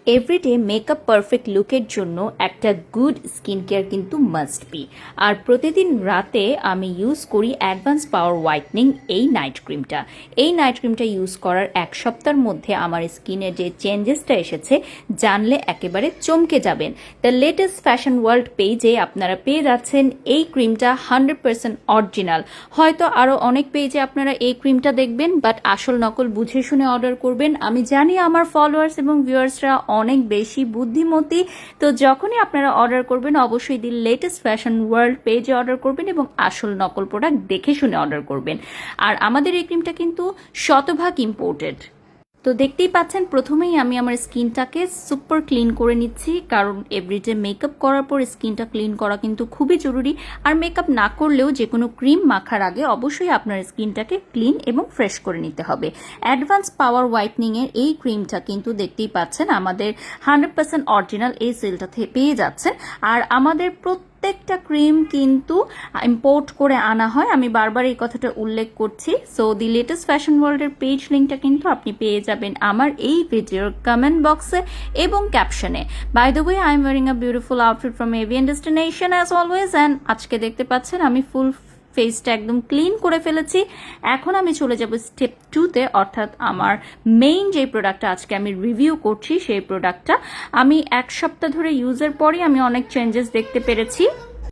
Everyday makeup perfect লুকের জন্য একটা গুড স্কিন কেয়ার কিন্তু মাস্ট বি। আর প্রতিদিন রাতে আমি ইউজ করি অ্যাডভান্স পাওয়ার হোয়াইটনিং এই নাইট ক্রিমটা। এই নাইট ক্রিমটা ইউজ করার এক সপ্তাহের মধ্যে আমার স্কিনে যে চেঞ্জেসটা এসেছে জানলে একেবারে চমকে যাবেন। দ্য লেটেস্ট ফ্যাশন ওয়ার্ল্ড পেজে আপনারা পেয়ে যাচ্ছেন এই ক্রিমটা 100% অরিজিনাল। হয়তো আরও অনেক পেজে আপনারা এই ক্রিমটা দেখবেন, বাট আসল নকল বুঝে শুনে অর্ডার করবেন। আমি জানি আমার ফলোয়ার্স এবং ভিউয়ার্সরা অনেক বেশি বুদ্ধিমতী, তো যখনই আপনারা অর্ডার করবেন অবশ্যই দি লেটেস্ট ফ্যাশন ওয়ার্ল্ড পেজে অর্ডার করবেন এবং আসল নকল প্রোডাক্ট দেখে শুনে অর্ডার করবেন। আর আমাদের এই ক্রিমটা কিন্তু শতভাগ ইম্পোর্টেড। তো দেখতেই পাচ্ছেন প্রথমেই আমি আমার স্কিনটাকে সুপার ক্লিন করে নিচ্ছি, কারণ এভরিডে মেকআপ করার পর স্কিনটা ক্লিন করা কিন্তু খুবই জরুরি। আর মেকআপ না করলেও যে কোনো ক্রিম মাখার আগে অবশ্যই আপনার স্কিনটাকে ক্লিন এবং ফ্রেশ করে নিতে হবে। অ্যাডভান্স পাওয়ার হোয়াইটনিংয়ের এই ক্রিমটা কিন্তু দেখতেই পাচ্ছেন আমাদের 100% অরিজিনাল এই সেলটাতে পেয়ে যাচ্ছেন। আর আমাদের প্রত্যেকটা ক্রিম কিন্তু ইম্পোর্ট করে আনা হয়, আমি বারবার এই কথাটা উল্লেখ করছি। সো দি লেটেস্ট ফ্যাশন ওয়ার্ল্ডের পেজ লিঙ্কটা কিন্তু আপনি পেয়ে যাবেন আমার এই ভিডিওর কমেন্ট বক্সে এবং ক্যাপশনে। By the way, I am wearing a beautiful outfit from Avian Destination as always. And আজকে দেখতে পাচ্ছেন আমি ফুল ফেসটা একদম ক্লিন করে ফেলেছি। এখন আমি চলে যাব স্টেপ 2-তে, অর্থাৎ আমার মেইন যে প্রোডাক্টটা আজকে আমি রিভিউ করছি সেই প্রোডাক্টটা আমি এক সপ্তাহ ধরে ইউজের পরই আমি অনেক চেঞ্জেস দেখতে পেরেছি।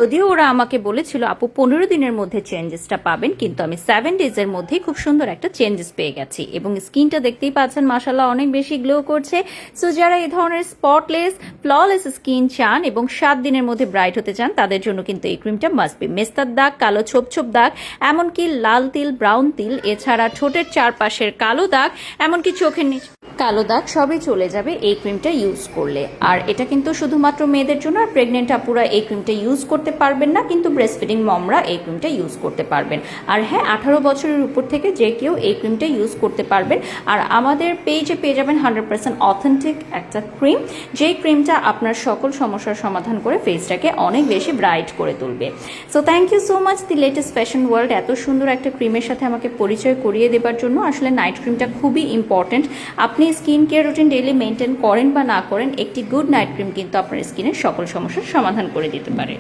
যদিও ওরা আমাকে বলেছিল আপু 15 দিনের মধ্যে চেঞ্জেসটা পাবেন, কিন্তু আমি 7 ডেজের মধ্যেই খুব সুন্দর একটা চেঞ্জেস পেয়ে গেছি এবং স্কিনটা দেখতেই পাচ্ছেন মাশাআল্লাহ অনেক বেশি গ্লো করছে। সো যারা এই ধরনের স্পটলেস ফ্ললেস স্কিন চান এবং 7 দিনের মধ্যে ব্রাইট হতে চান তাদের জন্য কিন্তু এই ক্রিমটা মাস্ট বি। মেস্তার দাগ, কালো ছোপ ছোপ দাগ, এমনকি লাল তিল, ব্রাউন তিল, এছাড়া ঠোঁটের চারপাশের কালো দাগ, এমনকি চোখের নিচে কালো দাগ সবই চলে যাবে এই ক্রিমটা ইউজ করলে। আর এটা কিন্তু শুধুমাত্র মেয়েদের জন্য, আর প্রেগনেন্ট আপুরা এই ক্রিমটা ইউজ করতে পারবেন না, কিন্তু ব্রেস্ট ফিডিং মমরা এই ক্রিমটা ইউজ করতে পারবেন। আর হ্যাঁ, 18 বছরের উপর থেকে যে কেউ এই ক্রিমটা ইউজ করতে পারবেন। আর আমাদের পেজে পেয়ে যাবেন 100% অথেন্টিক একটা ক্রিম, যেই ক্রিমটা আপনার সকল সমস্যার সমাধান করে ফেসটাকে অনেক বেশি ব্রাইট করে তুলবে। So thank you so much the latest fashion world এত সুন্দর একটা ক্রিমের সাথে আমাকে পরিচয় করিয়ে দেবার জন্য। আসলে নাইট ক্রিমটা খুবই ইম্পর্টেন্ট। আপনি skin care routine daily maintain করেন বা না করেন, একটি গুড নাইট ক্রিম কিন্তু আপনার স্কিনের সকল সমস্যার সমাধান করে দিতে পারে।